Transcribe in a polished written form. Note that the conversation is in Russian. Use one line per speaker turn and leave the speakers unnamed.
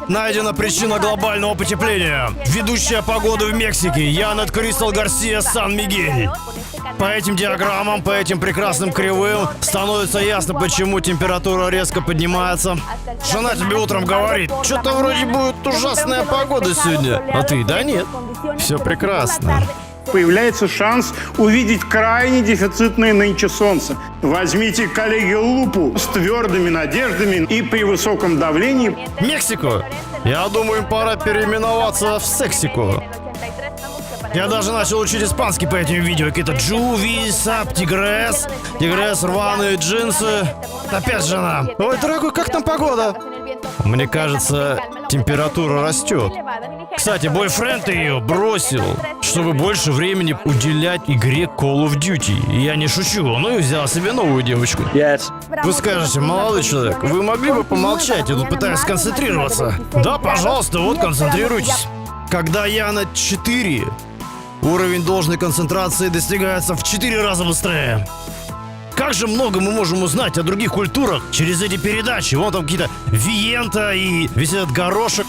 Найдена причина глобального потепления. Ведущая погода в Мексике. Янет Кристал Гарсия Сан-Мигель. По этим диаграммам, по этим прекрасным кривым, становится ясно, почему температура резко поднимается. Жена тебе утром говорит, что-то вроде будет ужасная погода сегодня. А ты, да нет, все прекрасно.
Появляется шанс увидеть крайне дефицитное нынче солнце. Возьмите, коллеги, лупу с твердыми надеждами и при высоком давлении.
Мексику? Я думаю, им пора переименоваться в Сексику. Я даже начал учить испанский по этим видео. Какие-то джуви, сап, тигрес, рваные джинсы. Опять жена. Ой, дорогой, как там погода? Мне кажется, температура растет. Кстати, бойфренд ее бросил, чтобы больше времени уделять игре Call of Duty. И я не шучу, он и взял себе новую девочку. Вы скажете, молодой человек, вы могли бы помолчать? Я тут пытаюсь сконцентрироваться. Да, пожалуйста, вот концентрируйтесь. Когда я на 4, уровень должной концентрации достигается в 4 раза быстрее. Как же много мы можем узнать о других культурах через эти передачи. Вон там какие-то виента и весь этот горошек.